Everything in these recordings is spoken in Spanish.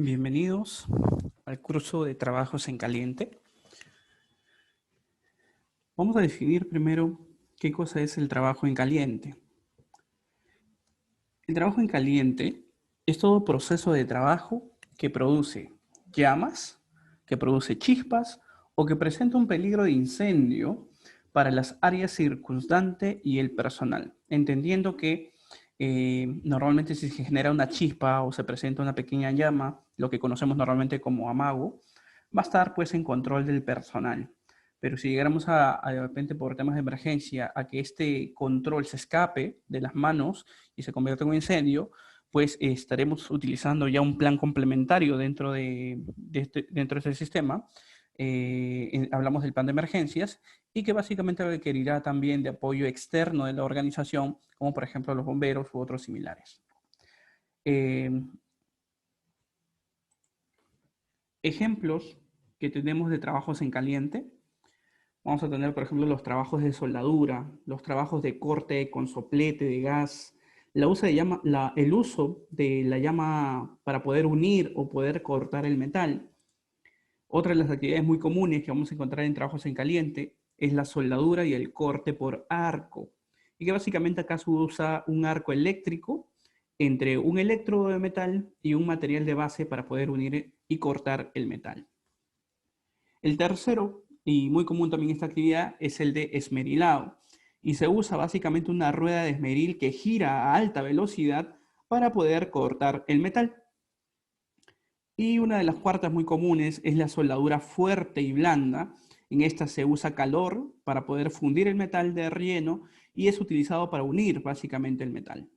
Bienvenidos al curso de trabajos en caliente. Vamos a definir primero qué cosa es el trabajo en caliente. El trabajo en caliente es todo proceso de trabajo que produce llamas, que produce chispas o que presenta un peligro de incendio para las áreas circundantes y el personal, entendiendo que normalmente si se genera una chispa o se presenta una pequeña llama, lo que conocemos normalmente como amago, va a estar pues en control del personal. Pero si llegáramos a de repente por temas de emergencia a que este control se escape de las manos y se convierta en un incendio, pues estaremos utilizando ya un plan complementario dentro de este sistema. Hablamos del plan de emergencias y que básicamente requerirá también de apoyo externo de la organización, como por ejemplo los bomberos u otros similares. Ejemplos que tenemos de trabajos en caliente. Vamos a tener, por ejemplo, los trabajos de soldadura, los trabajos de corte con soplete de gas, el uso de la llama para poder unir o poder cortar el metal. Otra de las actividades muy comunes que vamos a encontrar en trabajos en caliente es la soldadura y el corte por arco. Y que básicamente acá se usa un arco eléctrico entre un electrodo de metal y un material de base para poder unir y cortar el metal. El tercero, y muy común también esta actividad, es el de esmerilado. Y se usa básicamente una rueda de esmeril que gira a alta velocidad para poder cortar el metal. Y una de las cuartas muy comunes es la soldadura fuerte y blanda. En esta se usa calor para poder fundir el metal de relleno y es utilizado para unir básicamente el metal.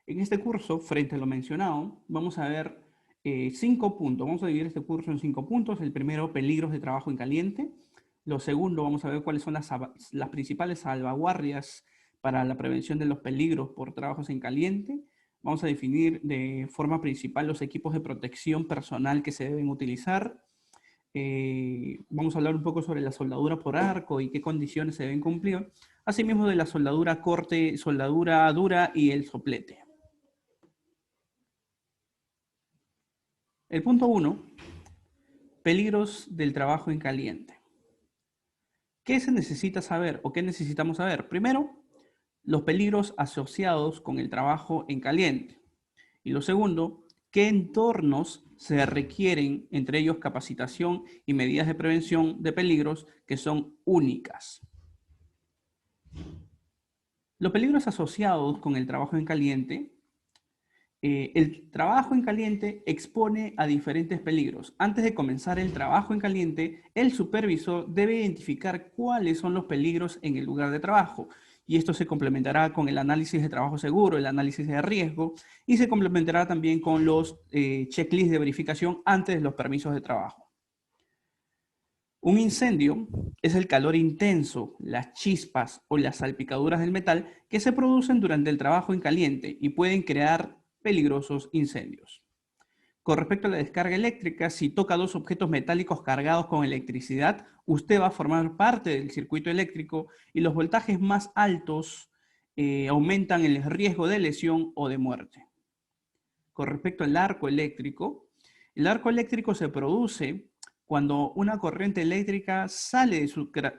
En este curso, frente a lo mencionado, vamos a ver 5 puntos. Vamos a dividir este curso en 5 puntos. El primero, peligros de trabajo en caliente. Lo segundo, vamos a ver cuáles son las principales salvaguardias para la prevención de los peligros por trabajos en caliente. Vamos a definir de forma principal los equipos de protección personal que se deben utilizar. Vamos a hablar un poco sobre la soldadura por arco y qué condiciones se deben cumplir. Asimismo de la soldadura corte, soldadura dura y el soplete. El punto 1, peligros del trabajo en caliente. ¿Qué se necesita saber o qué necesitamos saber? Primero, los peligros asociados con el trabajo en caliente. Y lo segundo, qué entornos se requieren, entre ellos capacitación y medidas de prevención de peligros que son únicas. Los peligros asociados con el trabajo en caliente. El trabajo en caliente expone a diferentes peligros. Antes de comenzar el trabajo en caliente, el supervisor debe identificar cuáles son los peligros en el lugar de trabajo. Y esto se complementará con el análisis de trabajo seguro, el análisis de riesgo, y se complementará también con los checklists de verificación antes de los permisos de trabajo. Un incendio es el calor intenso, las chispas o las salpicaduras del metal que se producen durante el trabajo en caliente y pueden crear peligrosos incendios. Con respecto a la descarga eléctrica, si toca dos objetos metálicos cargados con electricidad, usted va a formar parte del circuito eléctrico y los voltajes más altos aumentan el riesgo de lesión o de muerte. Con respecto al arco eléctrico, el arco eléctrico se produce cuando una corriente eléctrica sale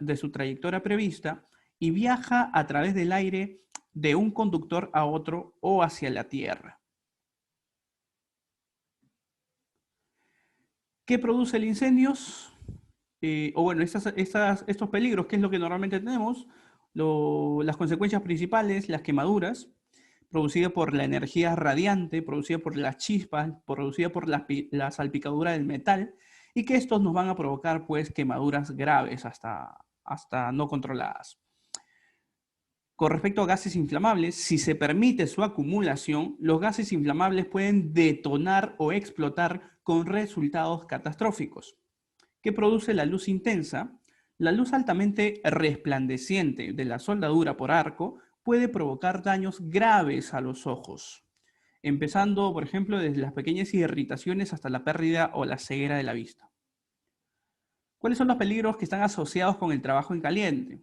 de su trayectoria prevista y viaja a través del aire de un conductor a otro o hacia la Tierra. ¿Qué produce el incendio? Estos peligros, ¿qué es lo que normalmente tenemos? Las consecuencias principales, las quemaduras, producida por la energía radiante, producida por las chispas, producida por la salpicadura del metal, y que estos nos van a provocar pues quemaduras graves hasta no controladas. Con respecto a gases inflamables, si se permite su acumulación, los gases inflamables pueden detonar o explotar con resultados catastróficos. ¿Qué produce la luz intensa? La luz altamente resplandeciente de la soldadura por arco puede provocar daños graves a los ojos, empezando, por ejemplo, desde las pequeñas irritaciones hasta la pérdida o la ceguera de la vista. ¿Cuáles son los peligros que están asociados con el trabajo en caliente?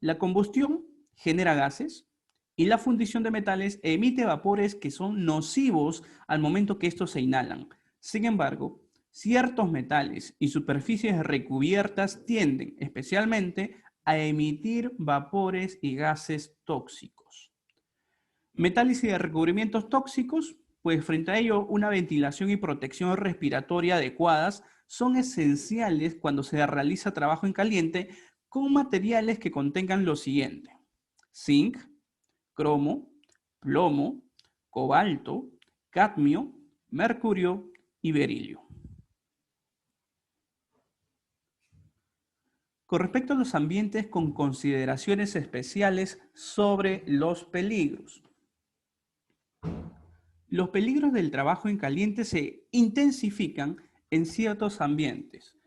La combustión genera gases, Y la fundición de metales emite vapores que son nocivos al momento que estos se inhalan. Sin embargo, ciertos metales y superficies recubiertas tienden especialmente a emitir vapores y gases tóxicos. Metales y de recubrimientos tóxicos, pues frente a ello una ventilación y protección respiratoria adecuadas son esenciales cuando se realiza trabajo en caliente con materiales que contengan lo siguiente: zinc, cromo, plomo, cobalto, cadmio, mercurio y berilio. Con respecto a los ambientes con consideraciones especiales sobre los peligros. Los peligros del trabajo en caliente se intensifican en ciertos ambientes,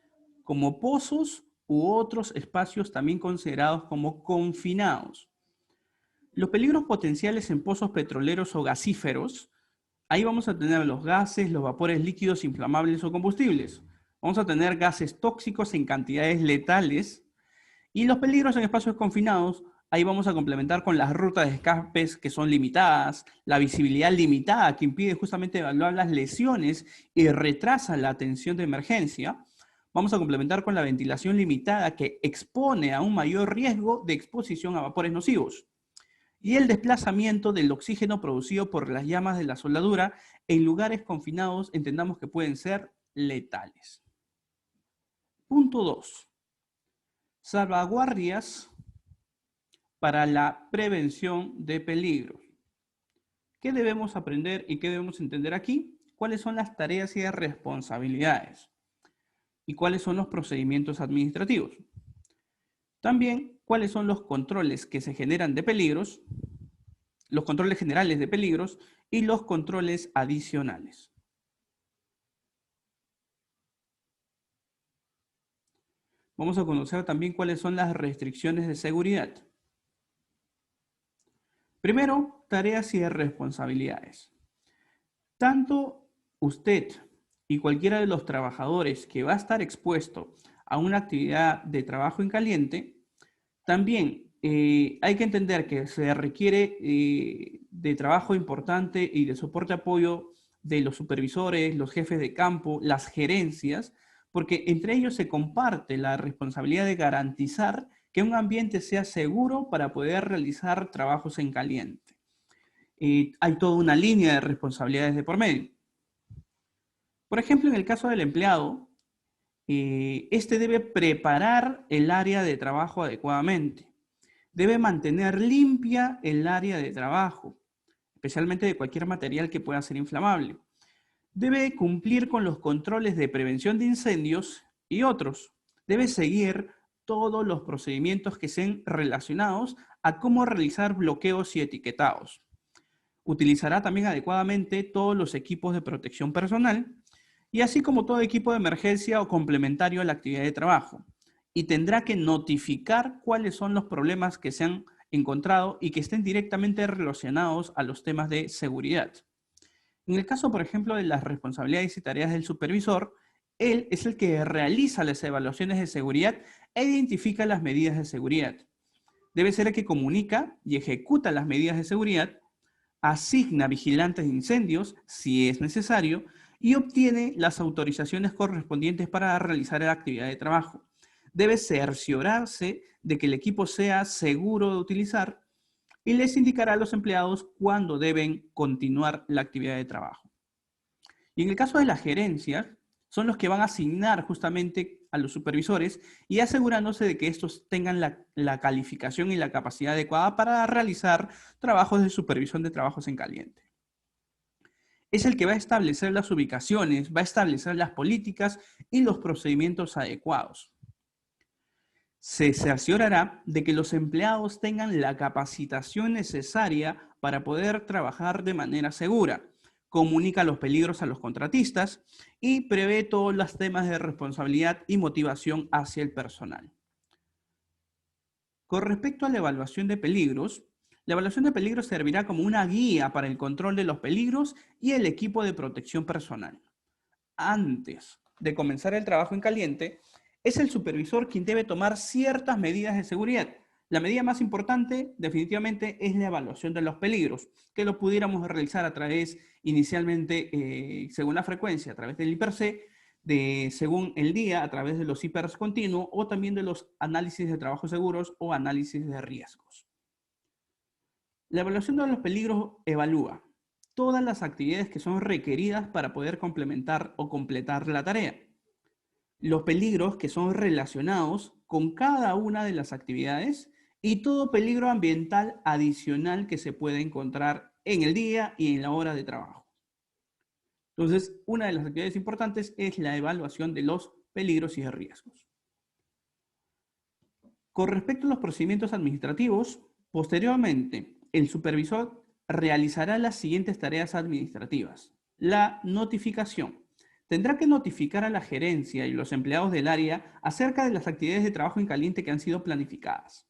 como pozos u otros espacios también considerados como confinados. Los peligros potenciales en pozos petroleros o gasíferos, ahí vamos a tener los gases, los vapores líquidos inflamables o combustibles. Vamos a tener gases tóxicos en cantidades letales. Y los peligros en espacios confinados, ahí vamos a complementar con las rutas de escapes que son limitadas, la visibilidad limitada que impide justamente evaluar las lesiones y retrasa la atención de emergencia. Vamos a complementar con la ventilación limitada que expone a un mayor riesgo de exposición a vapores nocivos. Y el desplazamiento del oxígeno producido por las llamas de la soldadura en lugares confinados entendamos que pueden ser letales. Punto 2. Salvaguardias para la prevención de peligros. ¿Qué debemos aprender y qué debemos entender aquí? ¿Cuáles son las tareas y responsabilidades? ¿Y cuáles son los procedimientos administrativos? También, ¿cuáles son los controles que se generan de peligros? Los controles generales de peligros y los controles adicionales. Vamos a conocer también cuáles son las restricciones de seguridad. Primero, tareas y responsabilidades. Tanto usted y cualquiera de los trabajadores que va a estar expuesto a una actividad de trabajo en caliente, también hay que entender que se requiere de trabajo importante y de soporte apoyo de los supervisores, los jefes de campo, las gerencias, porque entre ellos se comparte la responsabilidad de garantizar que un ambiente sea seguro para poder realizar trabajos en caliente. Hay toda una línea de responsabilidades de por medio. Por ejemplo, en el caso del empleado, este debe preparar el área de trabajo adecuadamente. Debe mantener limpia el área de trabajo, especialmente de cualquier material que pueda ser inflamable. Debe cumplir con los controles de prevención de incendios y otros. Debe seguir todos los procedimientos que sean relacionados a cómo realizar bloqueos y etiquetados. Utilizará también adecuadamente todos los equipos de protección personal y así como todo equipo de emergencia o complementario a la actividad de trabajo. Y tendrá que notificar cuáles son los problemas que se han encontrado y que estén directamente relacionados a los temas de seguridad. En el caso, por ejemplo, de las responsabilidades y tareas del supervisor, él es el que realiza las evaluaciones de seguridad e identifica las medidas de seguridad. Debe ser el que comunica y ejecuta las medidas de seguridad, asigna vigilantes de incendios, si es necesario, y obtiene las autorizaciones correspondientes para realizar la actividad de trabajo. Debe cerciorarse de que el equipo sea seguro de utilizar y les indicará a los empleados cuándo deben continuar la actividad de trabajo. Y en el caso de la gerencia, son los que van a asignar justamente a los supervisores y asegurándose de que estos tengan la calificación y la capacidad adecuada para realizar trabajos de supervisión de trabajos en caliente. Es el que va a establecer las ubicaciones, va a establecer las políticas y los procedimientos adecuados. Se cerciorará de que los empleados tengan la capacitación necesaria para poder trabajar de manera segura, comunica los peligros a los contratistas y prevé todos los temas de responsabilidad y motivación hacia el personal. Con respecto a la evaluación de peligros, la evaluación de peligros servirá como una guía para el control de los peligros y el equipo de protección personal. Antes de comenzar el trabajo en caliente, es el supervisor quien debe tomar ciertas medidas de seguridad, La medida más importante, definitivamente, es la evaluación de los peligros, que lo pudiéramos realizar a través, inicialmente, según la frecuencia, a través del IPRC, según el día, a través de los IPRs continuos, o también de los análisis de trabajo seguros o análisis de riesgos. La evaluación de los peligros evalúa todas las actividades que son requeridas para poder complementar o completar la tarea. Los peligros que son relacionados con cada una de las actividades y todo peligro ambiental adicional que se puede encontrar en el día y en la hora de trabajo. Entonces, una de las actividades importantes es la evaluación de los peligros y riesgos. Con respecto a los procedimientos administrativos, posteriormente, el supervisor realizará las siguientes tareas administrativas. La notificación. Tendrá que notificar a la gerencia y los empleados del área acerca de las actividades de trabajo en caliente que han sido planificadas.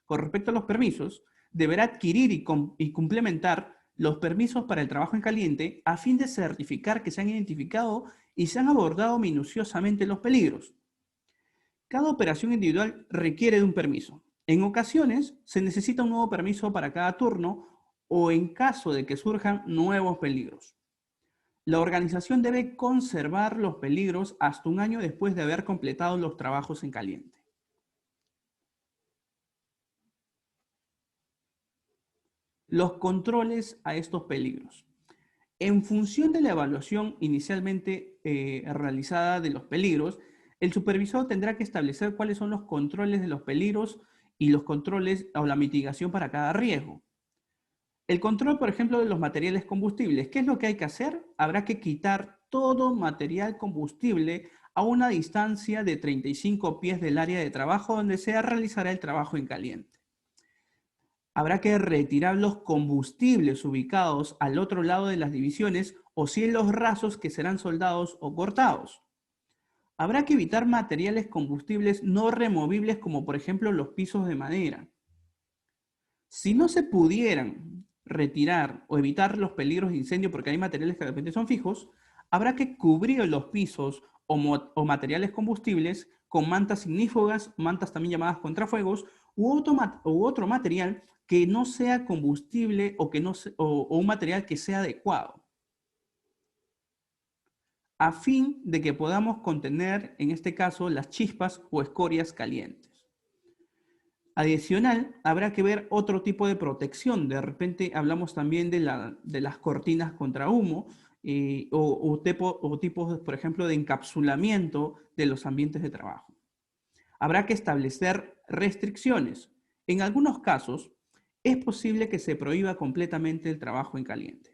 Con respecto a los permisos, deberá adquirir y complementar los permisos para el trabajo en caliente a fin de certificar que se han identificado y se han abordado minuciosamente los peligros. Cada operación individual requiere de un permiso. En ocasiones se necesita un nuevo permiso para cada turno o en caso de que surjan nuevos peligros. La organización debe conservar los peligros hasta un año después de haber completado los trabajos en caliente. Los controles a estos peligros. En función de la evaluación inicialmente realizada de los peligros, el supervisor tendrá que establecer cuáles son los controles de los peligros y los controles o la mitigación para cada riesgo. El control, por ejemplo, de los materiales combustibles. ¿Qué es lo que hay que hacer? Habrá que quitar todo material combustible a una distancia de 35 pies del área de trabajo donde se realizará el trabajo en caliente. Habrá que retirar los combustibles ubicados al otro lado de las divisiones o cielos rasos que serán soldados o cortados. Habrá que evitar materiales combustibles no removibles como por ejemplo los pisos de madera. Si no se pudieran retirar o evitar los peligros de incendio porque hay materiales que de repente son fijos, habrá que cubrir los pisos o materiales combustibles con mantas ignífugas, mantas también llamadas contrafuegos, u otro material que no sea combustible o un material que sea adecuado, a fin de que podamos contener, en este caso, las chispas o escorias calientes. Adicional, habrá que ver otro tipo de protección. De repente hablamos también de las cortinas contra humo o tipos, por ejemplo, de encapsulamiento de los ambientes de trabajo. Habrá que establecer restricciones. En algunos casos, es posible que se prohíba completamente el trabajo en caliente.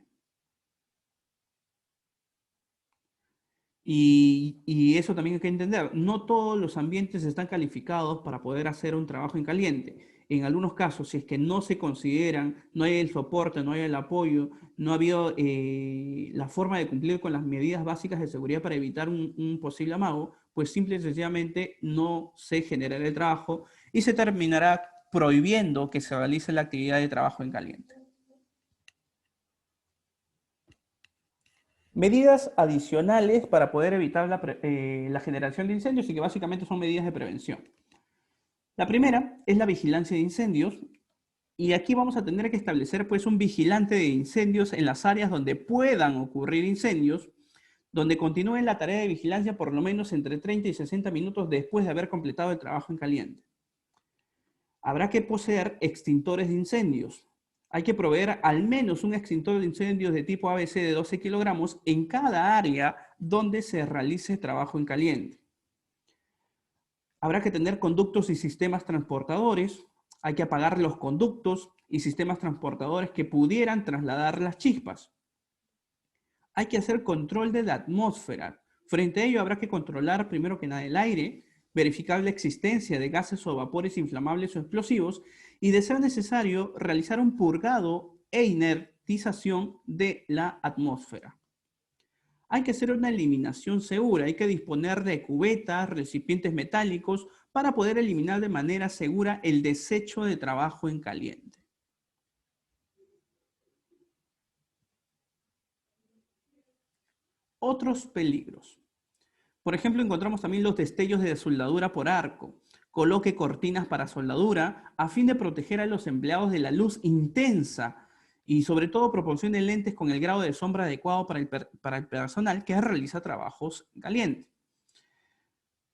Y eso también hay que entender. No todos los ambientes están calificados para poder hacer un trabajo en caliente. En algunos casos, si es que no se consideran, no hay el soporte, no hay el apoyo, no ha habido la forma de cumplir con las medidas básicas de seguridad para evitar un posible amago, pues simple y sencillamente no se generará el trabajo y se terminará prohibiendo que se realice la actividad de trabajo en caliente. Medidas adicionales para poder evitar la generación de incendios y que básicamente son medidas de prevención. La primera es la vigilancia de incendios y aquí vamos a tener que establecer pues un vigilante de incendios en las áreas donde puedan ocurrir incendios, donde continúen la tarea de vigilancia por lo menos entre 30 y 60 minutos después de haber completado el trabajo en caliente. Habrá que poseer extintores de incendios. Hay que proveer al menos un extintor de incendios de tipo ABC de 12 kilogramos en cada área donde se realice trabajo en caliente. Habrá que tener conductos y sistemas transportadores. Hay que apagar los conductos y sistemas transportadores que pudieran trasladar las chispas. Hay que hacer control de la atmósfera. Frente a ello habrá que controlar primero que nada el aire, verificar la existencia de gases o vapores inflamables o explosivos y, de ser necesario, realizar un purgado e inertización de la atmósfera. Hay que hacer una eliminación segura, hay que disponer de cubetas, recipientes metálicos para poder eliminar de manera segura el desecho de trabajo en caliente. Otros peligros. Por ejemplo, encontramos también los destellos de soldadura por arco. Coloque cortinas para soldadura a fin de proteger a los empleados de la luz intensa y sobre todo proporcione lentes con el grado de sombra adecuado para el personal que realiza trabajos calientes.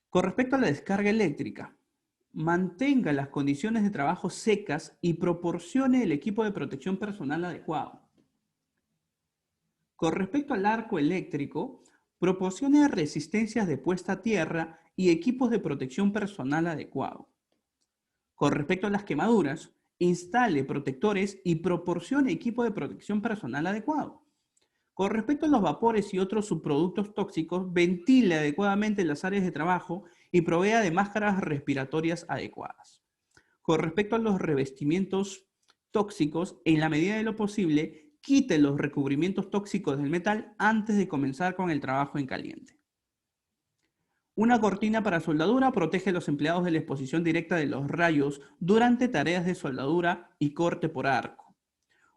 Con respecto a la descarga eléctrica, mantenga las condiciones de trabajo secas y proporcione el equipo de protección personal adecuado. Con respecto al arco eléctrico, proporcione resistencias de puesta a tierra y equipos de protección personal adecuado. Con respecto a las quemaduras, instale protectores y proporcione equipo de protección personal adecuado. Con respecto a los vapores y otros subproductos tóxicos, ventile adecuadamente las áreas de trabajo y provea de máscaras respiratorias adecuadas. Con respecto a los revestimientos tóxicos, en la medida de lo posible, quite los recubrimientos tóxicos del metal antes de comenzar con el trabajo en caliente. Una cortina para soldadura protege a los empleados de la exposición directa de los rayos durante tareas de soldadura y corte por arco.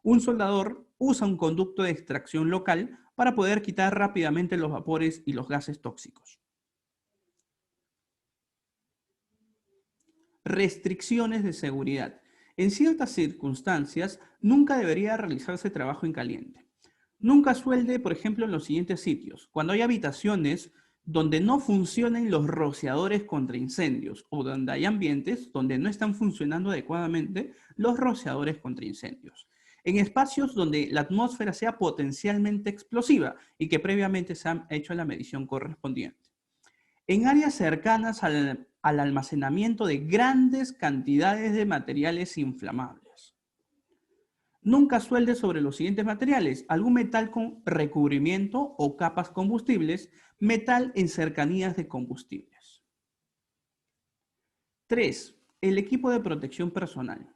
Un soldador usa un conducto de extracción local para poder quitar rápidamente los vapores y los gases tóxicos. Restricciones de seguridad. En ciertas circunstancias, nunca debería realizarse trabajo en caliente. Nunca suelde, por ejemplo, en los siguientes sitios. Cuando hay habitaciones donde no funcionen los rociadores contra incendios o donde hay ambientes donde no están funcionando adecuadamente los rociadores contra incendios. En espacios donde la atmósfera sea potencialmente explosiva y que previamente se ha hecho la medición correspondiente. En áreas cercanas al almacenamiento de grandes cantidades de materiales inflamables. Nunca suelde sobre los siguientes materiales: algún metal con recubrimiento o capas combustibles, metal en cercanías de combustibles. 3. El equipo de protección personal.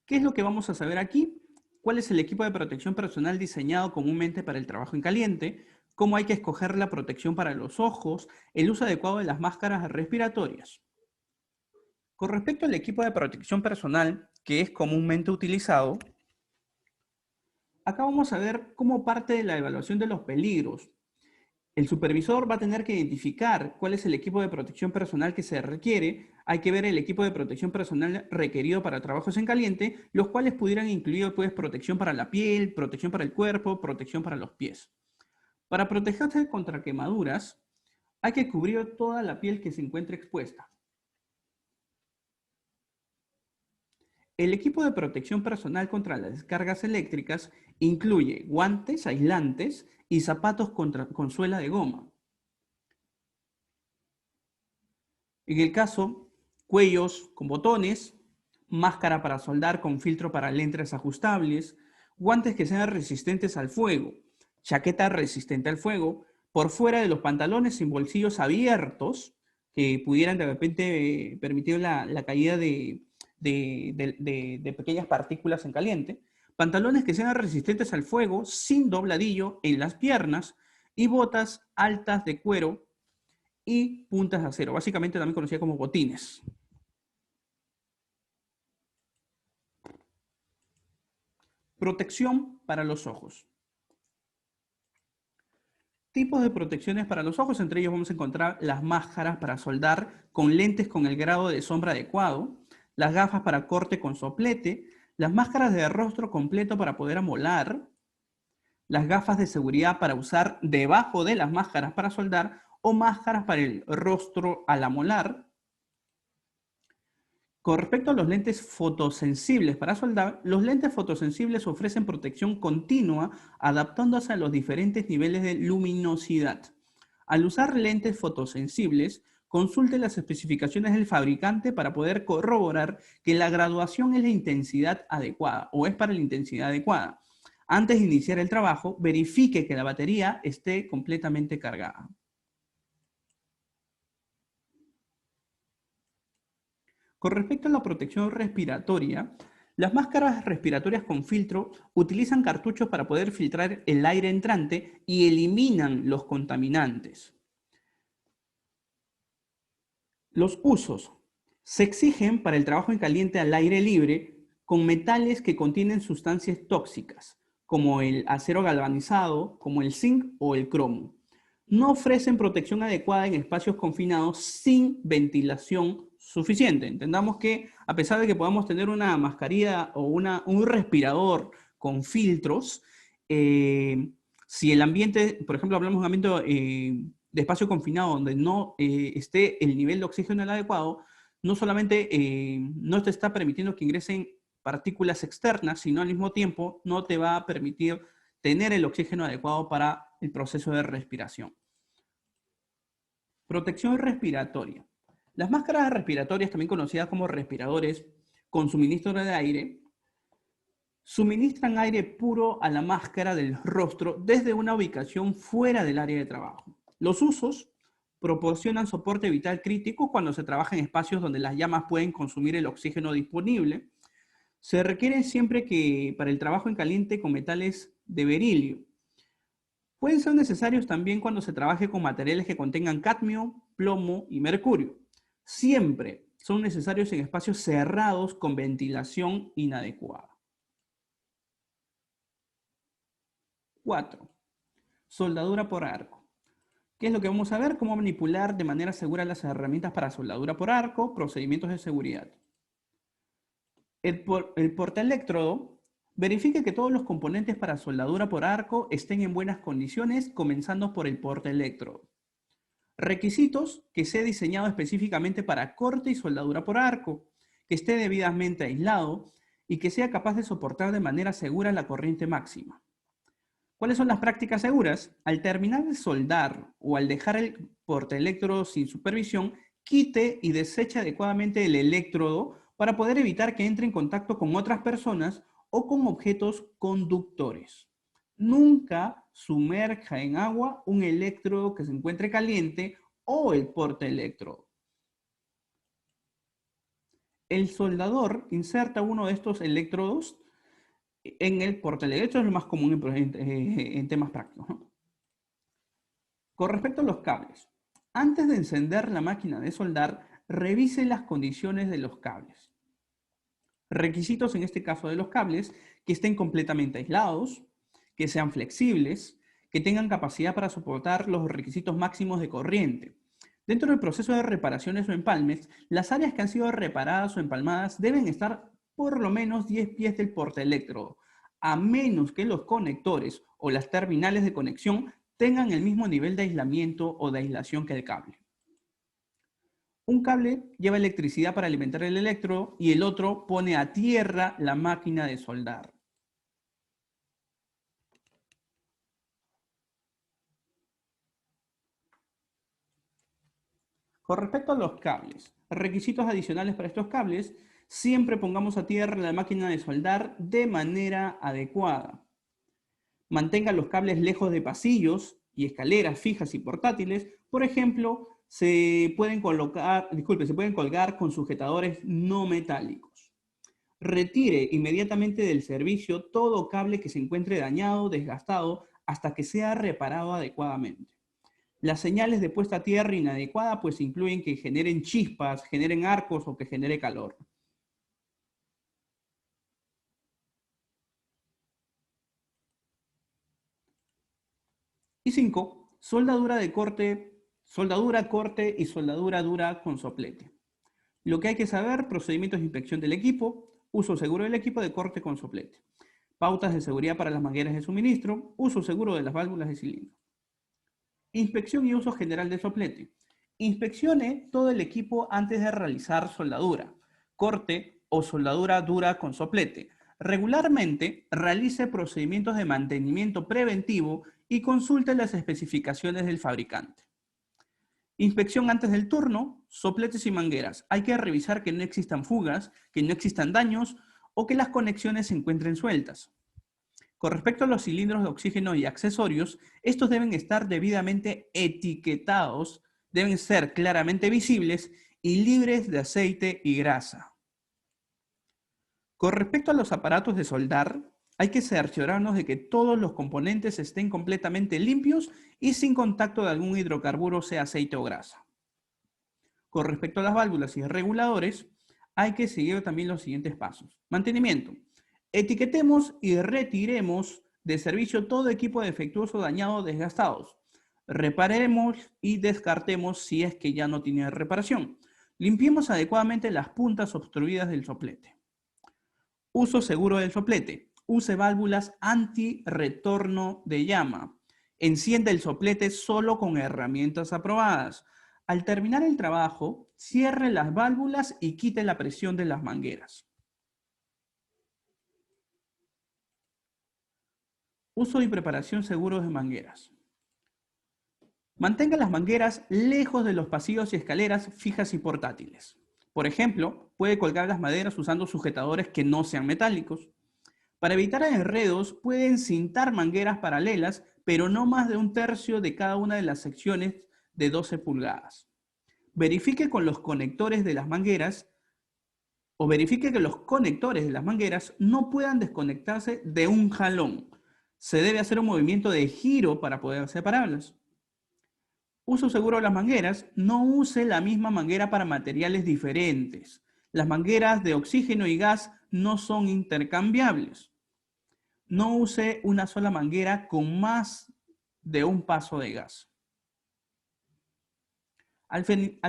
¿Qué es lo que vamos a saber aquí? ¿Cuál es el equipo de protección personal diseñado comúnmente para el trabajo en caliente? ¿Cómo hay que escoger la protección para los ojos? El uso adecuado de las máscaras respiratorias. Con respecto al equipo de protección personal que es comúnmente utilizado, acá vamos a ver cómo parte de la evaluación de los peligros. El supervisor va a tener que identificar cuál es el equipo de protección personal que se requiere. Hay que ver el equipo de protección personal requerido para trabajos en caliente, los cuales pudieran incluir pues, protección para la piel, protección para el cuerpo, protección para los pies. Para protegerse contra quemaduras, hay que cubrir toda la piel que se encuentre expuesta. El equipo de protección personal contra las descargas eléctricas incluye guantes aislantes y zapatos con suela de goma. En el caso, cuellos con botones, máscara para soldar con filtro para lentes ajustables, guantes que sean resistentes al fuego, chaqueta resistente al fuego, por fuera de los pantalones sin bolsillos abiertos que pudieran de repente permitir la caída de pequeñas partículas en caliente, pantalones que sean resistentes al fuego sin dobladillo en las piernas y botas altas de cuero y puntas de acero, básicamente también conocida como botines. Protección para los ojos. Tipos de protecciones para los ojos, entre ellos vamos a encontrar las máscaras para soldar con lentes con el grado de sombra adecuado, las gafas para corte con soplete, las máscaras de rostro completo para poder amolar, las gafas de seguridad para usar debajo de las máscaras para soldar o máscaras para el rostro al amolar. Con respecto a los lentes fotosensibles para soldar, los lentes fotosensibles ofrecen protección continua adaptándose a los diferentes niveles de luminosidad. Al usar lentes fotosensibles, consulte las especificaciones del fabricante para poder corroborar que la graduación es la intensidad adecuada o es para la intensidad adecuada. Antes de iniciar el trabajo, verifique que la batería esté completamente cargada. Con respecto a la protección respiratoria, las máscaras respiratorias con filtro utilizan cartuchos para poder filtrar el aire entrante y eliminan los contaminantes. Los usos. Se exigen para el trabajo en caliente al aire libre con metales que contienen sustancias tóxicas, como el acero galvanizado, como el zinc o el cromo. No ofrecen protección adecuada en espacios confinados sin ventilación suficiente. Entendamos que a pesar de que podamos tener una mascarilla o un respirador con filtros, si el ambiente, por ejemplo, hablamos de un ambiente de espacio confinado donde no esté el nivel de oxígeno adecuado, no solamente no te está permitiendo que ingresen partículas externas, sino al mismo tiempo no te va a permitir tener el oxígeno adecuado para el proceso de respiración. Protección respiratoria. Las máscaras respiratorias, también conocidas como respiradores con suministro de aire, suministran aire puro a la máscara del rostro desde una ubicación fuera del área de trabajo. Los usos proporcionan soporte vital crítico cuando se trabaja en espacios donde las llamas pueden consumir el oxígeno disponible. Se requieren siempre que para el trabajo en caliente con metales de berilio. Pueden ser necesarios también cuando se trabaje con materiales que contengan cadmio, plomo y mercurio. Siempre son necesarios en espacios cerrados con ventilación inadecuada. 4. Soldadura por arco. ¿Qué es lo que vamos a ver? Cómo manipular de manera segura las herramientas para soldadura por arco, procedimientos de seguridad. El portaelectrodo verifique que todos los componentes para soldadura por arco estén en buenas condiciones, comenzando por el portaelectrodo. Requisitos: que sea diseñado específicamente para corte y soldadura por arco, que esté debidamente aislado y que sea capaz de soportar de manera segura la corriente máxima. ¿Cuáles son las prácticas seguras? Al terminar de soldar o al dejar el portaelectrodo sin supervisión, quite y deseche adecuadamente el electrodo para poder evitar que entre en contacto con otras personas o con objetos conductores. Nunca sumerja en agua un electrodo que se encuentre caliente o el portaelectrodo. El soldador inserta uno de estos electrodos en el portaelectrodo, es lo más común en temas prácticos, ¿no? Con respecto a los cables, antes de encender la máquina de soldar, revise las condiciones de los cables. Requisitos en este caso de los cables: que estén completamente aislados, que sean flexibles, que tengan capacidad para soportar los requisitos máximos de corriente. Dentro del proceso de reparaciones o empalmes, las áreas que han sido reparadas o empalmadas deben estar por lo menos 10 pies del portaelectrodo, a menos que los conectores o las terminales de conexión tengan el mismo nivel de aislamiento o de aislación que el cable. Un cable lleva electricidad para alimentar el electrodo y el otro pone a tierra la máquina de soldar. Con respecto a los cables, requisitos adicionales para estos cables: siempre pongamos a tierra la máquina de soldar de manera adecuada. Mantenga los cables lejos de pasillos y escaleras fijas y portátiles. Por ejemplo, se pueden colgar con sujetadores no metálicos. Retire inmediatamente del servicio todo cable que se encuentre dañado o desgastado hasta que sea reparado adecuadamente. Las señales de puesta a tierra inadecuada pues incluyen que generen chispas, generen arcos o que genere calor. Y 5. Soldadura, corte y soldadura dura con soplete. Lo que hay que saber: procedimientos de inspección del equipo, uso seguro del equipo de corte con soplete, pautas de seguridad para las mangueras de suministro, uso seguro de las válvulas de cilindro. Inspección y uso general de soplete. Inspeccione todo el equipo antes de realizar soldadura, corte o soldadura dura con soplete. Regularmente realice procedimientos de mantenimiento preventivo y consulte las especificaciones del fabricante. Inspección antes del turno: sopletes y mangueras. Hay que revisar que no existan fugas, que no existan daños o que las conexiones se encuentren sueltas. Con respecto a los cilindros de oxígeno y accesorios, estos deben estar debidamente etiquetados, deben ser claramente visibles y libres de aceite y grasa. Con respecto a los aparatos de soldar, hay que cerciorarnos de que todos los componentes estén completamente limpios y sin contacto de algún hidrocarburo, sea aceite o grasa. Con respecto a las válvulas y reguladores, hay que seguir también los siguientes pasos. Mantenimiento: etiquetemos y retiremos de servicio todo equipo defectuoso, dañado o desgastados. Reparemos y descartemos si es que ya no tiene reparación. Limpiemos adecuadamente las puntas obstruidas del soplete. Uso seguro del soplete. Use válvulas anti-retorno de llama. Encienda el soplete solo con herramientas aprobadas. Al terminar el trabajo, cierre las válvulas y quite la presión de las mangueras. Uso y preparación seguros de mangueras. Mantenga las mangueras lejos de los pasillos y escaleras fijas y portátiles. Por ejemplo, puede colgar las maderas usando sujetadores que no sean metálicos. Para evitar enredos, pueden cintar mangueras paralelas, pero no más de 1/3 de cada una de las secciones de 12 pulgadas. Verifique con los conectores de las mangueras verifique que los conectores de las mangueras no puedan desconectarse de un jalón. Se debe hacer un movimiento de giro para poder separarlas. Uso seguro de las mangueras. No use la misma manguera para materiales diferentes. Las mangueras de oxígeno y gas no son intercambiables. No use una sola manguera con más de un paso de gas. Al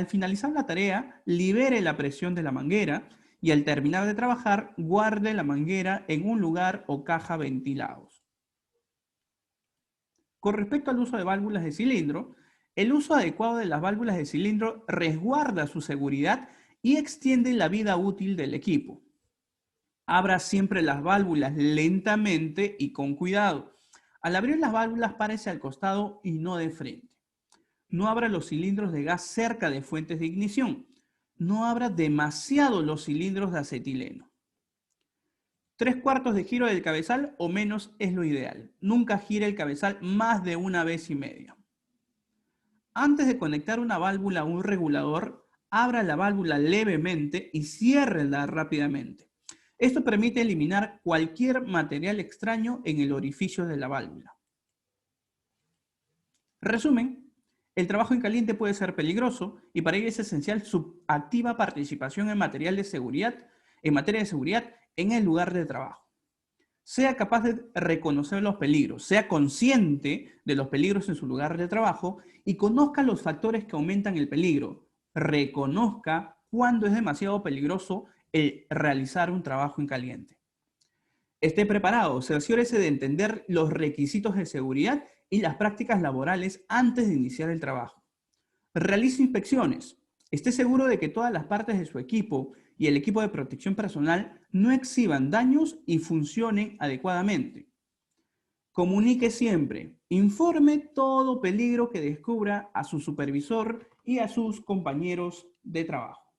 finalizar la tarea, libere la presión de la manguera y al terminar de trabajar, guarde la manguera en un lugar o caja ventilados. Con respecto al uso de válvulas de cilindro, el uso adecuado de las válvulas de cilindro resguarda su seguridad y extiende la vida útil del equipo. Abra siempre las válvulas lentamente y con cuidado. Al abrir las válvulas, párese al costado y no de frente. No abra los cilindros de gas cerca de fuentes de ignición. No abra demasiado los cilindros de acetileno. 3/4 de giro del cabezal o menos es lo ideal. Nunca gire el cabezal más de 1,5 veces. Antes de conectar una válvula a un regulador, abra la válvula levemente y ciérrela rápidamente. Esto permite eliminar cualquier material extraño en el orificio de la válvula. Resumen, el trabajo en caliente puede ser peligroso y para ello es esencial su activa participación en materia de seguridad en el lugar de trabajo. Sea capaz de reconocer los peligros, sea consciente de los peligros en su lugar de trabajo y conozca los factores que aumentan el peligro. Reconozca cuándo es demasiado peligroso el realizar un trabajo en caliente. Esté preparado, cerciórese de entender los requisitos de seguridad y las prácticas laborales antes de iniciar el trabajo. Realice inspecciones. Esté seguro de que todas las partes de su equipo y el equipo de protección personal no exhiban daños y funcionen adecuadamente. Comunique siempre. Informe todo peligro que descubra a su supervisor y a sus compañeros de trabajo.